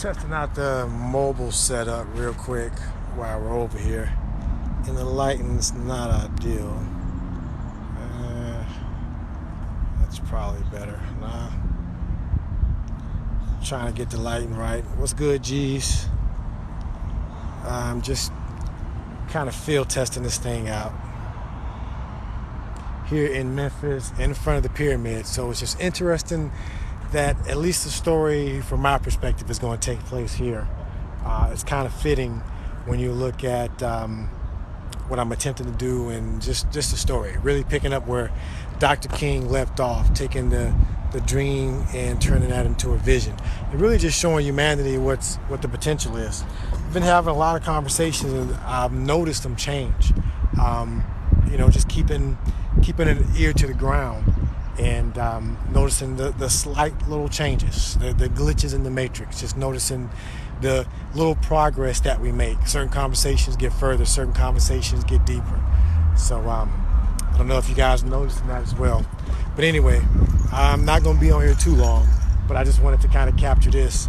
Testing out the mobile setup real quick while we're over here. And the lighting's not ideal. That's probably better. Nah. Trying to get the lighting right. What's good, G's? I'm just kind of field testing this thing out here in Memphis in front of the pyramid. So it's just interesting that at least the story from my perspective is going to take place here. It's kind of fitting when you look at what I'm attempting to do and just the story, really picking up where Dr. King left off, taking the dream and turning that into a vision, and really just showing humanity what the potential is. I've been having a lot of conversations and I've noticed them change. Just keeping an ear to the ground and noticing the slight little changes, the glitches in the matrix, just noticing the little progress that we make. Certain conversations get further, certain conversations get deeper. So I don't know if you guys noticed that as well. But anyway, I'm not going to be on here too long, but I just wanted to kind of capture this.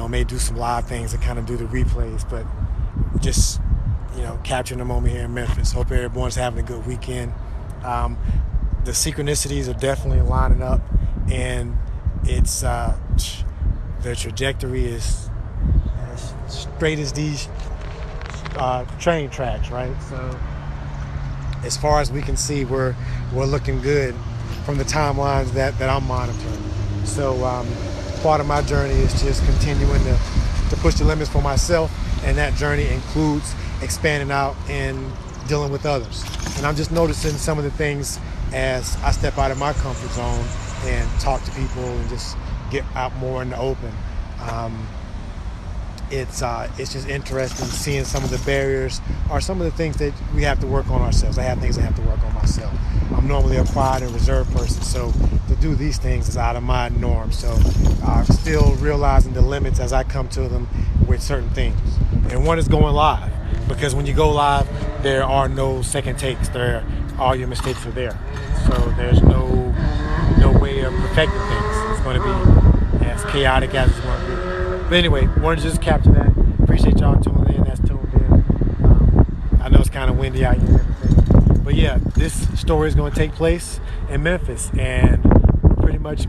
May do some live things and kind of do the replays, but just, capturing the moment here in Memphis. Hope everyone's having a good weekend. The synchronicities are definitely lining up, and it's the trajectory is as straight as these train tracks, right? So as far as we can see, we're looking good from the timelines that I'm monitoring. So part of my journey is just continuing to push the limits for myself, and that journey includes expanding out and dealing with others. And I'm just noticing some of the things as I step out of my comfort zone and talk to people and just get out more in the open. It's just interesting seeing some of the barriers or some of the things that we have to work on ourselves. I have things I have to work on myself. I'm normally a quiet and reserved person, so to do these things is out of my norm. So I'm still realizing the limits as I come to them with certain things. And one is going live, because when you go live, there are no second takes. All your mistakes are there. So there's no way of perfecting things. It's going to be as chaotic as it's going to be. But anyway, wanted to just capture that. Appreciate y'all tuning in. That's tuned in. I know it's kind of windy out here and everything. But yeah, this story is going to take place in Memphis, and we're pretty much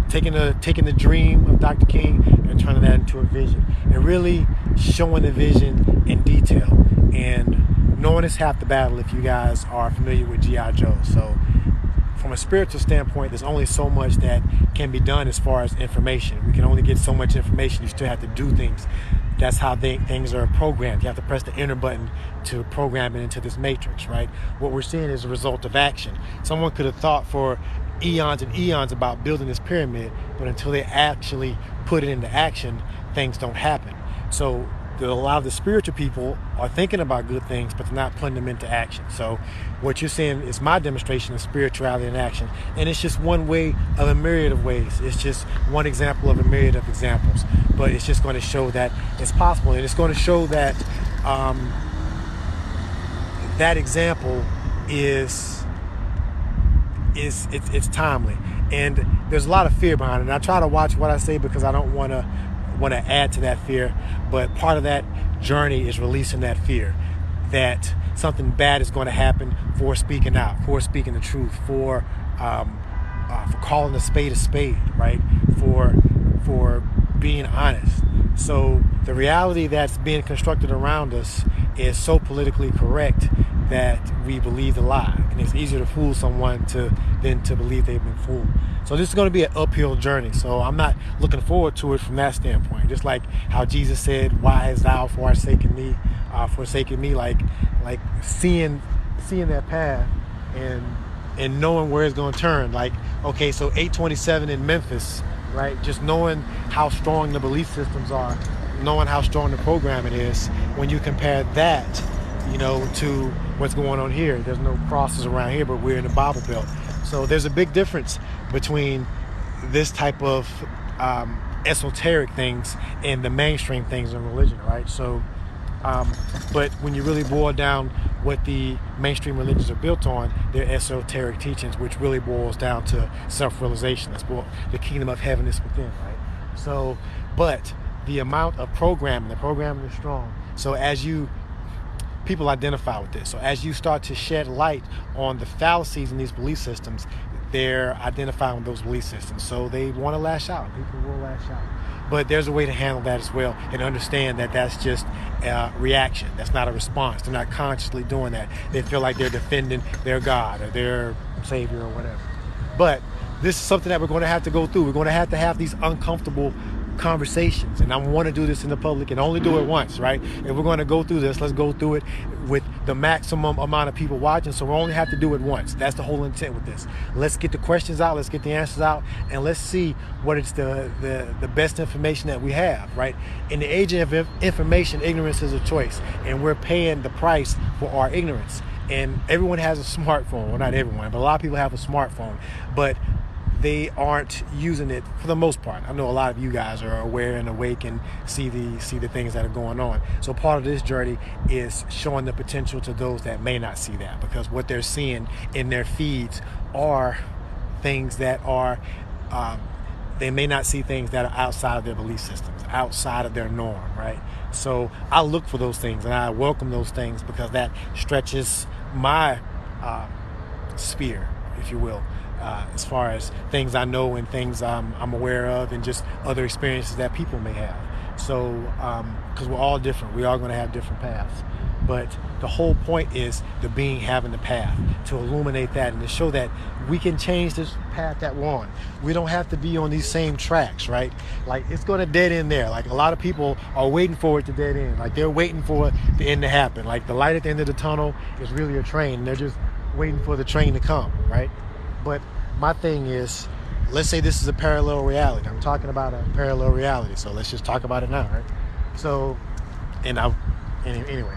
taking the dream of Dr. King and turning that into a vision, and really showing the vision in detail. And knowing is half the battle if you guys are familiar with G.I. Joe. So from a spiritual standpoint, there's only so much that can be done as far as information. We can only get so much information. You still have to do things. That's how things are programmed. You have to press the enter button to program it into this matrix, right? What we're seeing is a result of action. Someone could have thought for eons and eons about building this pyramid, but until they actually put it into action, things don't happen. So a lot of the spiritual people are thinking about good things, but they're not putting them into action. So what you're seeing is my demonstration of spirituality in action. And it's just one way of a myriad of ways. It's just one example of a myriad of examples. But it's just going to show that it's possible. And it's going to show that that example is timely. And there's a lot of fear behind it. And I try to watch what I say because I don't want to add to that fear, but part of that journey is releasing that fear that something bad is going to happen for speaking out, for speaking the truth, for calling a spade, right? For being honest. So the reality that's being constructed around us is so politically correct that we believe the lie, and it's easier to fool someone than to believe they've been fooled. So this is going to be an uphill journey. So I'm not looking forward to it from that standpoint. Just like how Jesus said, "Why hast thou forsaken me?" Like seeing that path and knowing where it's going to turn. Like, okay, so 827 in Memphis, right? Just knowing how strong the belief systems are, knowing how strong the programming is. When you compare that, to what's going on here. There's no crosses around here, but we're in the Bible Belt. So there's a big difference between this type of esoteric things and the mainstream things in religion, right? So, but when you really boil down what the mainstream religions are built on, they're esoteric teachings, which really boils down to self-realization. That's what the kingdom of heaven is within, right? So, but the amount of programming, the programming is strong. So people identify with this. So as you start to shed light on the fallacies in these belief systems, they're identifying with those belief systems. So they want to lash out. People will lash out. But there's a way to handle that as well and understand that that's just a reaction. That's not a response. They're not consciously doing that. They feel like they're defending their God or their Savior or whatever. But this is something that we're going to have to go through. We're going to have these uncomfortable conversations, and I want to do this in the public and only do it once, right? If we're going to go through this, let's go through it with the maximum amount of people watching, so we only have to do it once. That's the whole intent with this. Let's get the questions out, let's get the answers out, and let's see what is the best information that we have, right? In the age of information, ignorance is a choice, and we're paying the price for our ignorance. And everyone has a smartphone. Well, not everyone, but a lot of people have a smartphone, but they aren't using it for the most part. I know a lot of you guys are aware and awake and see the things that are going on. So part of this journey is showing the potential to those that may not see that, because what they're seeing in their feeds are things that are, they may not see things that are outside of their belief systems, outside of their norm, right? So I look for those things and I welcome those things because that stretches my sphere, if you will. As far as things I know and things I'm aware of, and just other experiences that people may have. So, because we're all different, we are going to have different paths. But the whole point is the being having the path, to illuminate that and to show that we can change this path that we're on. We don't have to be on these same tracks, right? Like, it's going to dead end there. Like, a lot of people are waiting for it to dead end. Like, they're waiting for the end to happen. Like, the light at the end of the tunnel is really a train. They're just waiting for the train to come, right? But my thing is, let's say this is a parallel reality. I'm talking about a parallel reality, so let's just talk about it now, right? So, anyway,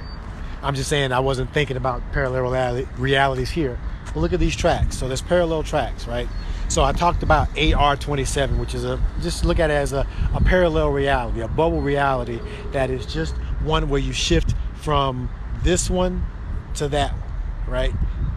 I'm just saying I wasn't thinking about parallel realities here. But look at these tracks. So there's parallel tracks, right? So I talked about AR27, which is just look at it as a parallel reality, a bubble reality that is just one where you shift from this one to that one, right?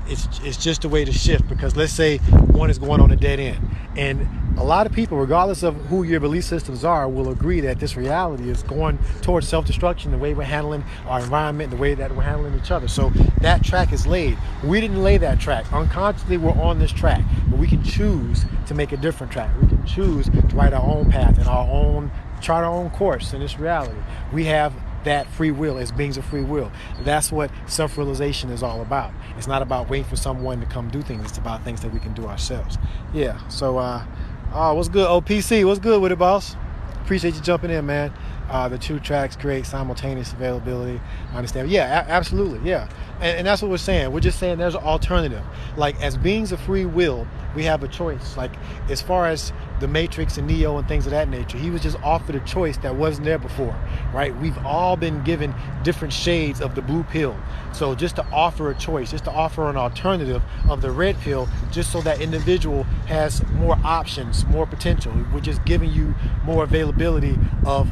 It's just a way to shift, because let's say one is going on a dead end, and a lot of people, regardless of who your belief systems are, will agree that this reality is going towards self-destruction, the way we're handling our environment, the way that we're handling each other. So that track is laid. We didn't lay that track. Unconsciously, we're on this track, but we can choose to make a different track. We can choose to write our own path and chart our own course in this reality. We have that free will as beings of free will. That's what self-realization is all about. It's not about waiting for someone to come do things. It's about things that we can do ourselves. Yeah, so what's good, OPC? What's good with it, boss? Appreciate you jumping in, man. The two tracks create simultaneous availability. I understand. Yeah, absolutely. Yeah. And that's what we're saying. We're just saying there's an alternative. Like, as beings of free will, we have a choice. Like, as far as the Matrix and Neo and things of that nature, he was just offered a choice that wasn't there before, right? We've all been given different shades of the blue pill. So just to offer a choice, just to offer an alternative of the red pill, just so that individual has more options, more potential. We're just giving you more availability of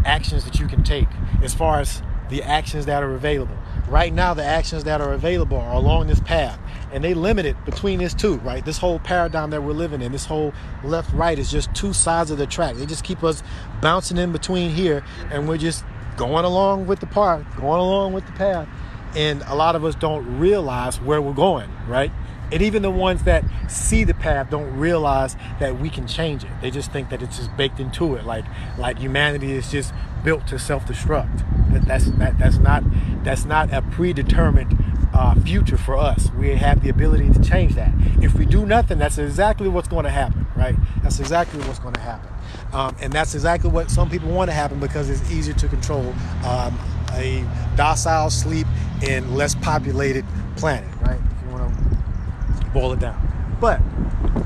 actions that you can take as far as the actions that are available. Right now, the actions that are available are along this path, and they limit it between this two, right? This whole paradigm that we're living in, this whole left-right is just two sides of the track. They just keep us bouncing in between here, and we're just going along with the path, going along with the path. And a lot of us don't realize where we're going, right? And even the ones that see the path don't realize that we can change it. They just think that it's just baked into it, like humanity is just built to self-destruct. That's not a predetermined future for us. We have the ability to change that. If we do nothing, that's exactly what's going to happen, right? That's exactly what's going to happen. And that's exactly what some people want to happen, because it's easier to control a docile, sleep, and less populated planet, right? If you want to boil it down. But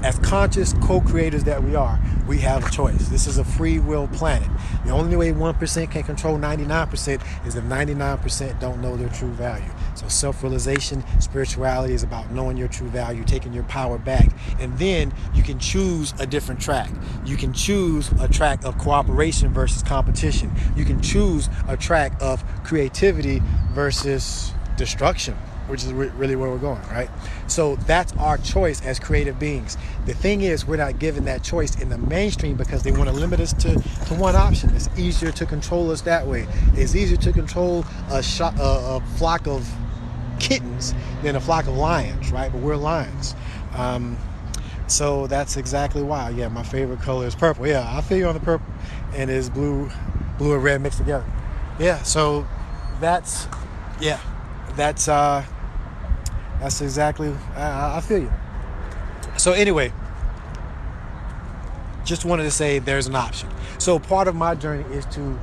as conscious co-creators that we are, we have a choice. This is a free will planet. The only way 1% can control 99% is if 99% don't know their true value. So self-realization, spirituality is about knowing your true value, taking your power back. And then you can choose a different track. You can choose a track of cooperation versus competition. You can choose a track of creativity versus destruction. which is really where we're going, right? So that's our choice as creative beings. The thing is, we're not given that choice in the mainstream because they want to limit us to one option. It's easier to control us that way. It's easier to control a flock of kittens than a flock of lions, right? But we're lions. So that's exactly why. Yeah, my favorite color is purple. Yeah, I feel you on the purple, and it's blue and red mixed together. Yeah, so that's exactly. I feel you. So anyway, just wanted to say there's an option. So part of my journey is to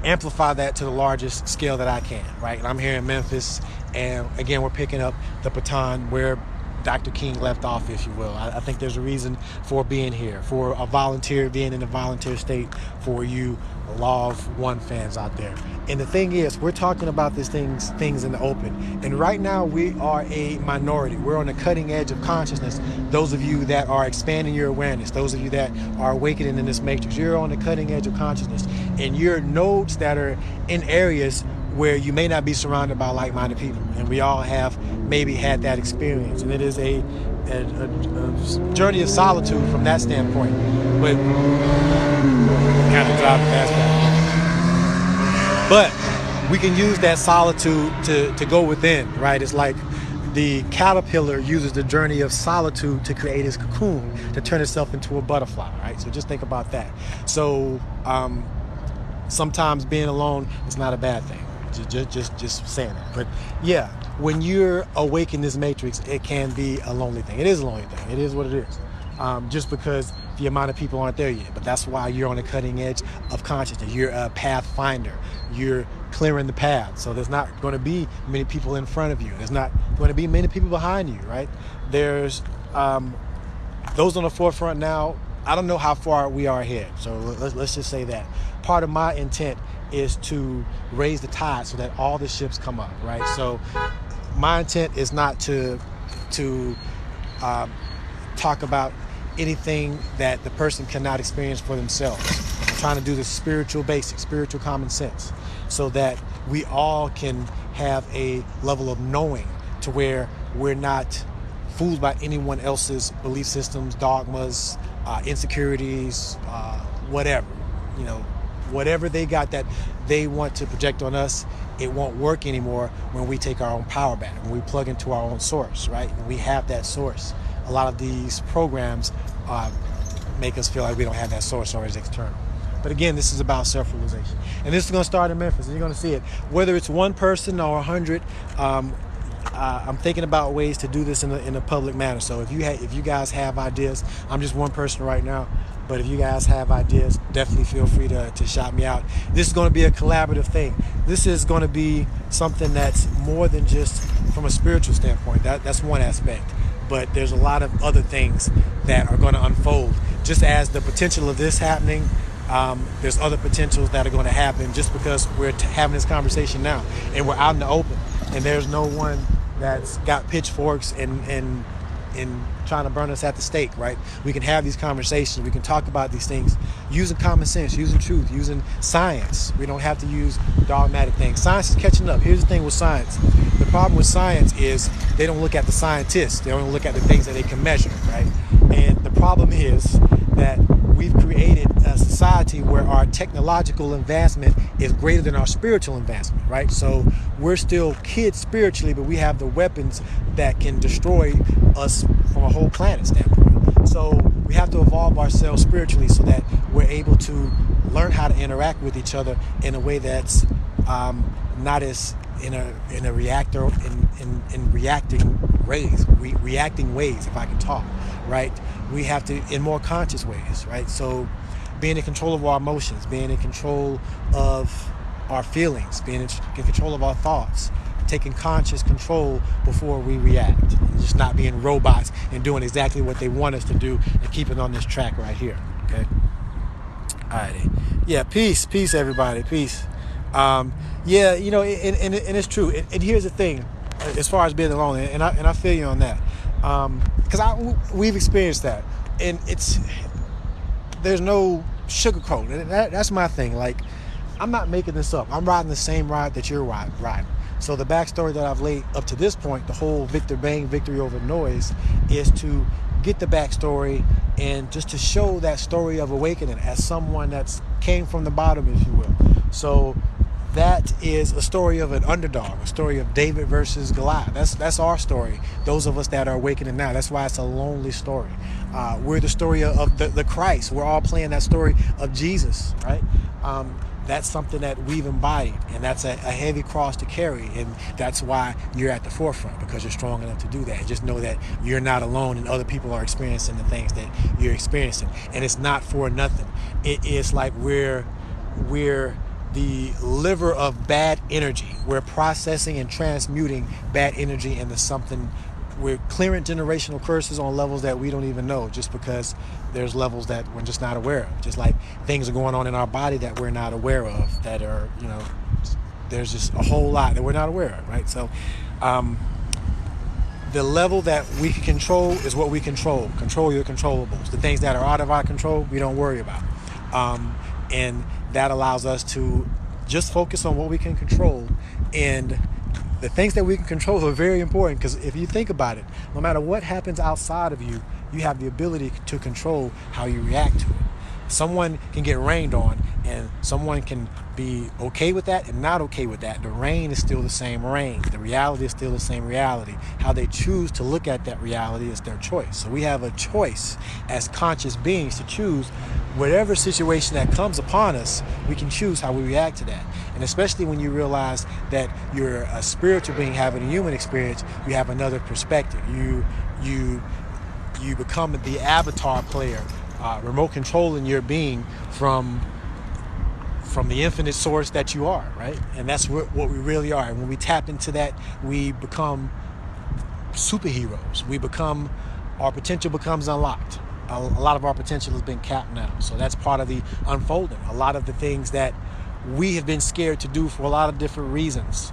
amplify that to the largest scale that I can, right? And I'm here in Memphis, and again, we're picking up the baton where Dr. King left off, if you will. I think there's a reason for being here, for a volunteer, being in a volunteer state, for you Law of One fans out there. And the thing is, we're talking about these things in the open. And right now, we are a minority. We're on the cutting edge of consciousness. Those of you that are expanding your awareness, those of you that are awakening in this matrix, you're on the cutting edge of consciousness. And you're nodes that are in areas where you may not be surrounded by like-minded people. And we all have maybe had that experience. And it is a journey of solitude from that standpoint. But kind of driving past that. But we can use that solitude to go within, right? It's like the caterpillar uses the journey of solitude to create its cocoon, to turn itself into a butterfly, right? So just think about that. So sometimes being alone is not a bad thing. Just saying that. But yeah, when you're awake in this matrix, it can be a lonely thing. It is a lonely thing. It is what it is. Just because the amount of people aren't there yet. But that's why you're on the cutting edge of consciousness. You're a pathfinder. You're clearing the path. So there's not going to be many people in front of you. There's not going to be many people behind you, right? There's those on the forefront now. I don't know how far we are ahead. So let's just say that. Part of my intent is to raise the tide so that all the ships come up, right? So my intent is not to talk about anything that the person cannot experience for themselves. I'm trying to do the spiritual basics, spiritual common sense, so that we all can have a level of knowing to where we're not fooled by anyone else's belief systems, dogmas, insecurities, whatever, whatever they got that they want to project on us, it won't work anymore when we take our own power back, when we plug into our own source, right? When we have that source. A lot of these programs make us feel like we don't have that source or it's external. But again, this is about self-realization. And this is going to start in Memphis, and you're going to see it. Whether it's one person or 100, I'm thinking about ways to do this in a public manner. So if you guys have ideas, I'm just one person right now, but if you guys have ideas, definitely feel free to shout me out. This is going to be a collaborative thing. This is going to be something that's more than just from a spiritual standpoint. That's one aspect. But there's a lot of other things that are going to unfold. Just as the potential of this happening, there's other potentials that are going to happen just because we're having this conversation now and we're out in the open. And there's no one that's got pitchforks and trying to burn us at the stake, right? We can have these conversations. We can talk about these things using common sense, using truth, using science. We don't have to use dogmatic things. Science is catching up. Here's the thing with science. The problem with science is they don't look at the scientists. They don't look at the things that they can measure, right? And the problem is that we've created a society where our technological advancement is greater than our spiritual advancement, right? So we're still kids spiritually, but we have the weapons that can destroy us from a whole planet standpoint. So we have to evolve ourselves spiritually so that we're able to learn how to interact with each other in a way that's not as in a reactor in reacting ways, if I can talk, right? We have to in more conscious ways, right? So being in control of our emotions, being in control of our feelings, being in control of our thoughts, taking conscious control before we react, just not being robots and doing exactly what they want us to do and keeping on this track right here. Okay. All right. Yeah. Peace, everybody. Peace. Yeah. And it's true. And here's the thing, as far as being alone, and I feel you on that, because we've experienced that, and there's no sugarcoat, and that's my thing. Like, I'm not making this up. I'm riding the same ride that you're riding. So the backstory that I've laid up to this point, the whole Victor Bang, victory over noise, is to get the backstory and just to show that story of awakening as someone that's came from the bottom, if you will. So that is a story of an underdog, a story of David versus Goliath. That's our story. Those of us that are awakening now. That's why it's a lonely story. We're the story of the Christ. We're all playing that story of Jesus, right? That's something that we've embodied, and that's a heavy cross to carry, and that's why you're at the forefront, because you're strong enough to do that. Just know that you're not alone, and other people are experiencing the things that you're experiencing, and it's not for nothing. It is like we're the liver of bad energy. We're processing and transmuting bad energy into something. We're clearing generational curses on levels that we don't even know, just because there's levels that we're just not aware of. Just like things are going on in our body that we're not aware of, that are, there's just a whole lot that we're not aware of, right? So the level that we can control is what we control. Control your controllables. The things that are out of our control, we don't worry about. And that allows us to just focus on what we can control. And the things that we can control are very important, because if you think about it, no matter what happens outside of you, you have the ability to control how you react to it. Someone can get rained on, and someone can be okay with that and not okay with that. The rain is still the same rain. The reality is still the same reality. How they choose to look at that reality is their choice. So we have a choice as conscious beings to choose whatever situation that comes upon us. We can choose how we react to that. And especially when you realize that you're a spiritual being having a human experience, you have another perspective. You become the avatar player, remote controlling your being from the infinite source that you are, right? And that's what we really are. And when we tap into that, we become superheroes. Our potential becomes unlocked. A lot of our potential has been capped now. So that's part of the unfolding. A lot of the things that we have been scared to do for a lot of different reasons,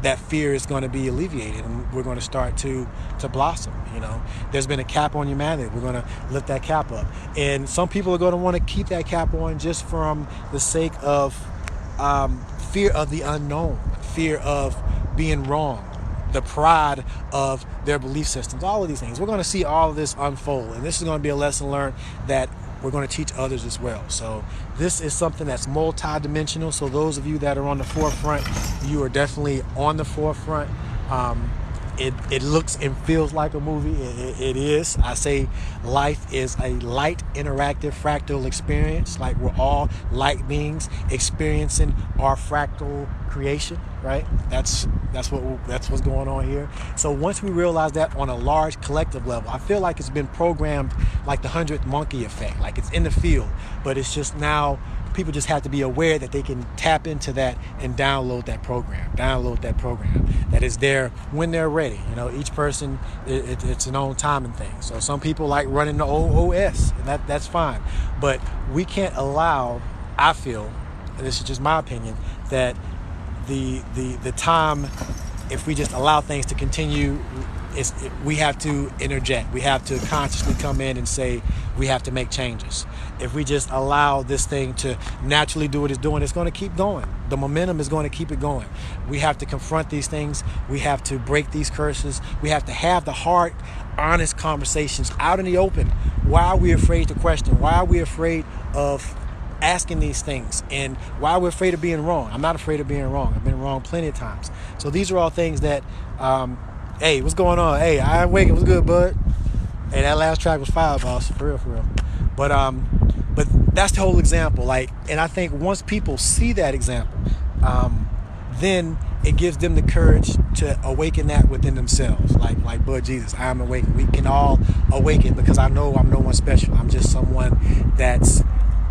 that fear is going to be alleviated, and we're going to start to blossom. There's been a cap on humanity. We're going to lift that cap up, and some people are going to want to keep that cap on just from the sake of fear of the unknown, fear of being wrong, the pride of their belief systems, all of these things. We're going to see all of this unfold, and this is going to be a lesson learned that we're going to teach others as well. So this is something that's multi-dimensional. So those of you that are on the forefront, you are definitely on the forefront. It looks and feels like a movie. It is. I say life is a light, interactive, fractal experience. Like we're all light beings experiencing our fractal creation, right? That's what's going on here. So once we realize that on a large collective level, I feel like it's been programmed like the 100th monkey effect. Like it's in the field, but it's just now people just have to be aware that they can tap into that and download that program that is there when they're ready. Each person, it's an own timing thing. So some people like running the OOS, and that's fine. But we can't allow, I feel, and this is just my opinion, that the time, if we just allow things to continue, we have to interject. We have to consciously come in and say we have to make changes. If we just allow this thing to naturally do what it's doing, it's going to keep going. The momentum is going to keep it going. We have to confront these things. We have to break these curses. We have to have the hard, honest conversations out in the open. Why are we afraid to question? Why are we afraid of asking these things? And why are we afraid of being wrong? I'm not afraid of being wrong. I've been wrong plenty of times. So these are all things that hey, what's going on? Hey, I'm waking. What's good, bud? Hey, that last track was fire, boss. For real. But that's the whole example. And I think once people see that example, then it gives them the courage to awaken that within themselves. Like Bud Jesus, I am awakened. We can all awaken, because I know I'm no one special. I'm just someone that's,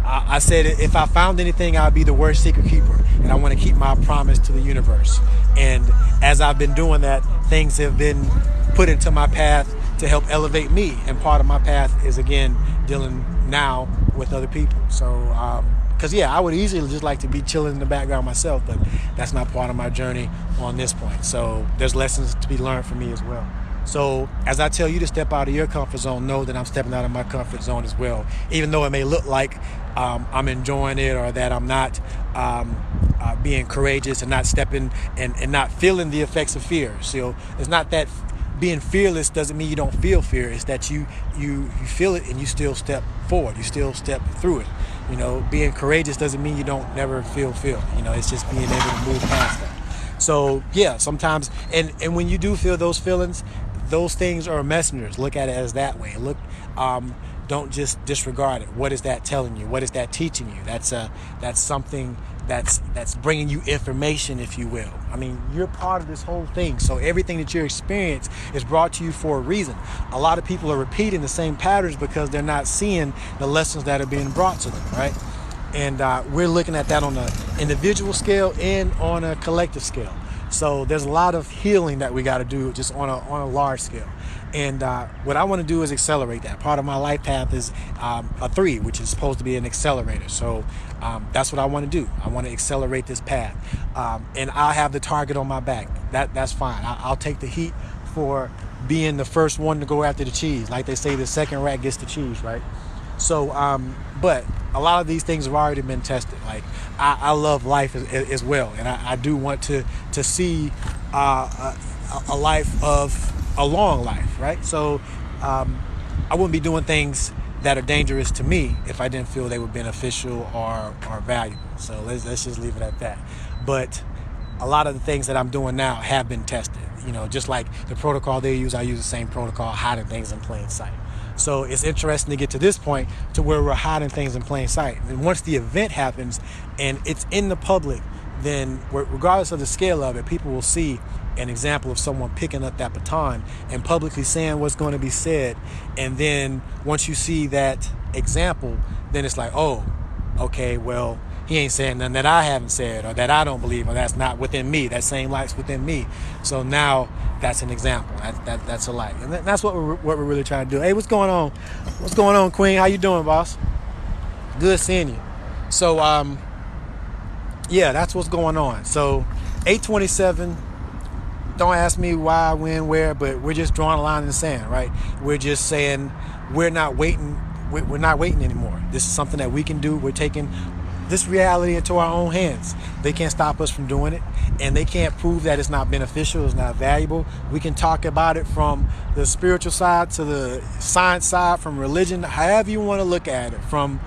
I said if I found anything, I'd be the worst secret keeper. And I want to keep my promise to the universe. And as I've been doing that, things have been put into my path to help elevate me. And part of my path is, again, dealing now with other people. So, because, I would easily just like to be chilling in the background myself, but that's not part of my journey on this point. So there's lessons to be learned for me as well. So as I tell you to step out of your comfort zone, know that I'm stepping out of my comfort zone as well. Even though it may look like I'm enjoying it, or that I'm not being courageous and not stepping and not feeling the effects of fear. So it's not that being fearless doesn't mean you don't feel fear. It's that you feel it and you still step forward. You still step through it. Being courageous doesn't mean you don't never feel fear. It's just being able to move past that. So yeah, sometimes, and when you do feel those feelings, those things are messengers. Look at it as that way. Don't just disregard it. What is that telling you? What is that teaching you? That's something that's bringing you information, if you will. I mean, you're part of this whole thing. So everything that you experience is brought to you for a reason. A lot of people are repeating the same patterns because they're not seeing the lessons that are being brought to them, right? And we're looking at that on an individual scale and on a collective scale. So there's a lot of healing that we got to do just on a large scale. And what I want to do is accelerate that. Part of my life path is a 3, which is supposed to be an accelerator. So that's what I want to do. I want to accelerate this path. And I'll have the target on my back. That's fine. I'll take the heat for being the first one to go after the cheese. Like they say, the second rat gets the cheese, right? So, but a lot of these things have already been tested. Like I love life as well. And I do want to see a life of a long life, right? So I wouldn't be doing things that are dangerous to me if I didn't feel they were beneficial or valuable. So let's just leave it at that. But a lot of the things that I'm doing now have been tested. Just like the protocol they use, I use the same protocol, hiding things in plain sight. So it's interesting to get to this point to where we're hiding things in plain sight. And once the event happens and it's in the public, then regardless of the scale of it, people will see an example of someone picking up that baton and publicly saying what's going to be said. And then once you see that example, then it's like, oh, okay, well, he ain't saying nothing that I haven't said or that I don't believe or that's not within me. That same light's within me. So now that's an example. That's a light. And that's what we're really trying to do. Hey, what's going on? What's going on, Queen? How you doing, boss? Good seeing you. So, yeah, that's what's going on. So 827, don't ask me why, when, where, but we're just drawing a line in the sand, right? We're just saying we're not waiting. We're not waiting anymore. This is something that we can do. We're taking this reality into our own hands. They can't stop us from doing it, and they can't prove that it's not beneficial, it's not valuable. We can talk about it from the spiritual side to the science side, from religion, however you want to look at it, from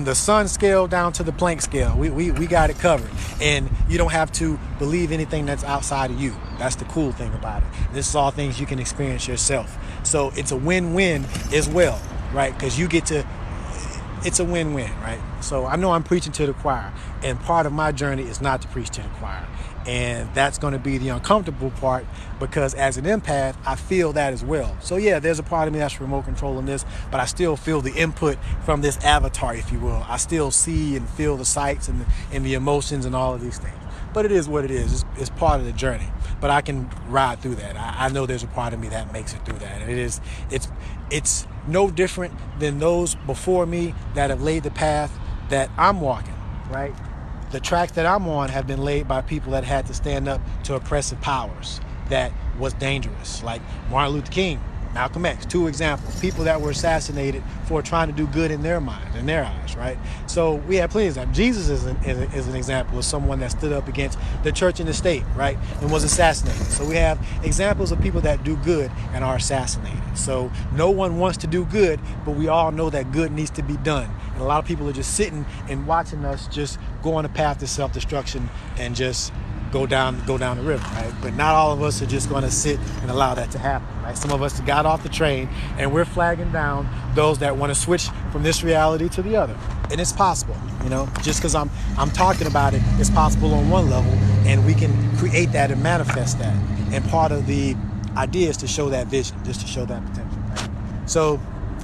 the sun scale down to the Planck scale. We got it covered, and you don't have to believe anything that's outside of you. That's the cool thing about it. This is all things you can experience yourself. So it's a win-win as well, right? Because you get to, it's a win-win, right? So I know I'm preaching to the choir, and part of my journey is not to preach to the choir. And that's going to be the uncomfortable part, because as an empath, I feel that as well. So yeah, there's a part of me that's remote controlling this, but I still feel the input from this avatar, if you will. I still see and feel the sights and the emotions and all of these things. But it is what it is. It's part of the journey. But I can ride through that. I know there's a part of me that makes it through that. And it's no different than those before me that have laid the path that I'm walking, right? The tracks that I'm on have been laid by people that had to stand up to oppressive powers that was dangerous, like Martin Luther King, Malcolm X, 2 examples. People that were assassinated for trying to do good in their mind, in their eyes, right? So we have plenty of that. Jesus is an example of someone that stood up against the church and the state, right? And was assassinated. So we have examples of people that do good and are assassinated. So no one wants to do good, but we all know that good needs to be done. And a lot of people are just sitting and watching us just go on a path to self-destruction and just go down the river, right? But not all of us are just going to sit and allow that to happen, right? Some of us got off the train and we're flagging down those that want to switch from this reality to the other. And it's possible, just because I'm talking about it, it's possible on one level, and we can create that and manifest that. And part of the idea is to show that vision, just to show that potential, right? So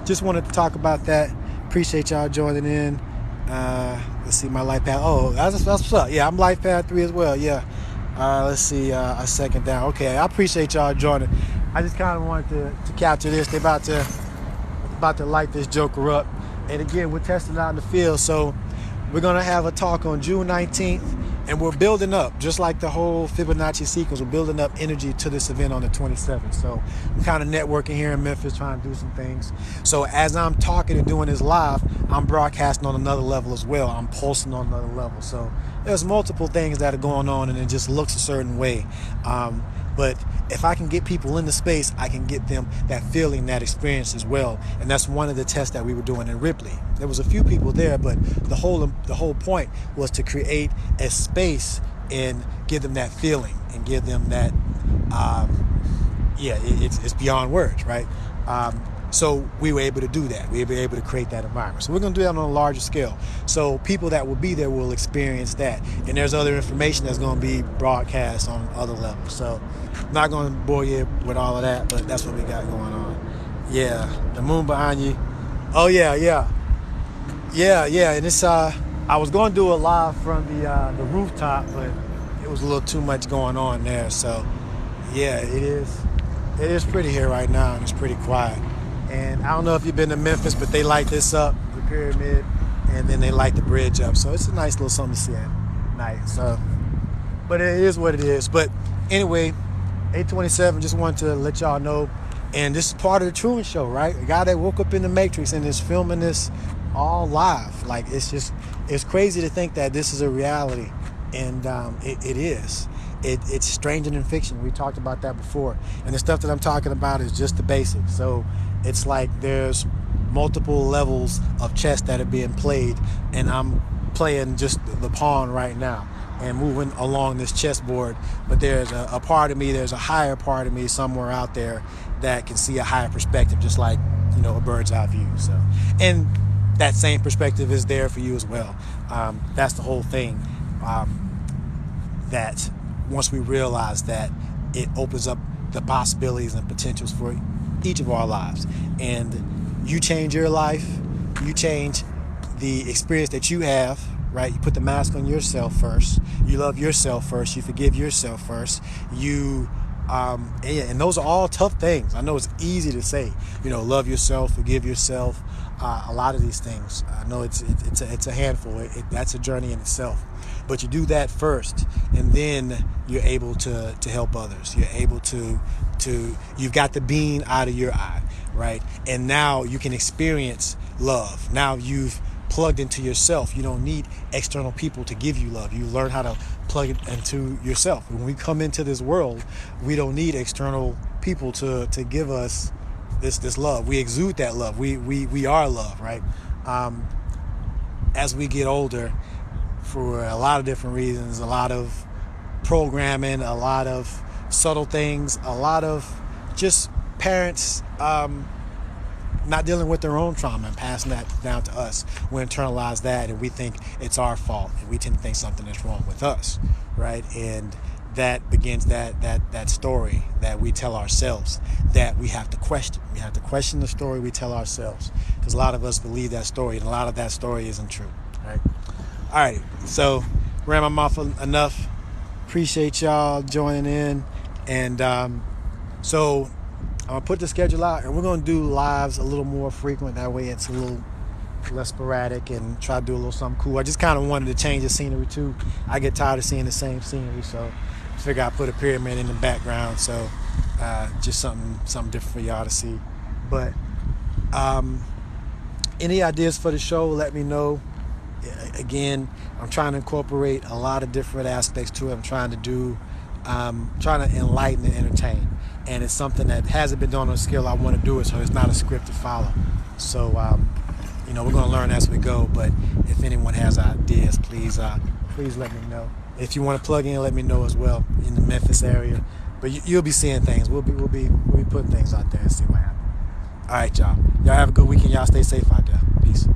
just wanted to talk about that. Appreciate y'all joining in. Let's see my life path. Oh, that's what's up. Yeah, I'm life path 3 as well. Yeah. Let's see, a second down. Okay, I appreciate y'all joining. I just kind of wanted to capture this. They're about to light this joker up. And again, we're testing out in the field. So we're going to have a talk on June 19th And we're building up, just like the whole Fibonacci sequence. We're building up energy to this event on the 27th. So I'm kind of networking here in Memphis, trying to do some things. So as I'm talking and doing this live, I'm broadcasting on another level as well. I'm pulsing on another level. So there's multiple things that are going on, and it just looks a certain way. But if I can get people in the space, I can get them that feeling, that experience as well. And that's one of the tests that we were doing in Ripley. There was a few people there, but the whole point was to create a space and give them that feeling and give them that, it's beyond words, right? So we were able to do that. We were able to create that environment. So we're going to do that on a larger scale. So people that will be there will experience that. And there's other information that's going to be broadcast on other levels. So I'm not going to bore you with all of that, but that's what we got going on. Yeah, the moon behind you. Oh, yeah. And it's I was going to do a live from the rooftop, but it was a little too much going on there. So, yeah, it is pretty here right now, and it's pretty quiet. And I don't know if you've been to Memphis, but they light this up, the pyramid, and then they light the bridge up. So it's a nice little something to see at night. So, but it is what it is. But anyway, 827, just wanted to let y'all know. And this is part of the Truman Show, right? A guy that woke up in the Matrix and is filming this all live. Like, it's crazy to think that this is a reality. And it is. It's stranger than fiction. We talked about that before. And the stuff that I'm talking about is just the basics. So it's like there's multiple levels of chess that are being played, and I'm playing just the pawn right now and moving along this chessboard. But there's a part of me, there's a higher part of me somewhere out there that can see a higher perspective, just like, a bird's eye view. So, and that same perspective is there for you as well. That's the whole thing. That once we realize that, it opens up the possibilities and potentials for each of our lives. And you change your life, you change the experience that you have, right? You put the mask on yourself first, you love yourself first, you forgive yourself first, and those are all tough things. I know it's easy to say, love yourself, forgive yourself, a lot of these things. I know it's a handful. That's a journey in itself. But you do that first, and then you're able to help others. You're able to you've got the beam out of your eye, right? And now you can experience love. Now you've plugged into yourself. You don't need external people to give you love. You learn how to plug it into yourself. When we come into this world, we don't need external people to give us this love. We exude that love. We are love, right? As we get older, for a lot of different reasons, a lot of programming, a lot of subtle things, a lot of just parents not dealing with their own trauma and passing that down to us. We internalize that, and we think it's our fault, and we tend to think something is wrong with us, right? And that begins that story that we tell ourselves that we have to question. We have to question the story we tell ourselves, because a lot of us believe that story, and a lot of that story isn't true, right? All right, so ran my mouth enough. Appreciate y'all joining in, and so I'm gonna put the schedule out, and we're gonna do lives a little more frequent. That way, it's a little less sporadic, and try to do a little something cool. I just kind of wanted to change the scenery too. I get tired of seeing the same scenery, so I figure I put a pyramid in the background, so just something different for y'all to see. But any ideas for the show, let me know. Again, I'm trying to incorporate a lot of different aspects to it. I'm trying to enlighten and entertain, and it's something that hasn't been done on a scale I want to do it, so it's not a script to follow. So we're going to learn as we go. But if anyone has ideas, please let me know. If you want to plug in, let me know as well in the Memphis area. But you'll be seeing things. We'll be putting things out there and see what happens. All right, y'all. Y'all have a good weekend. Y'all stay safe out there. Peace.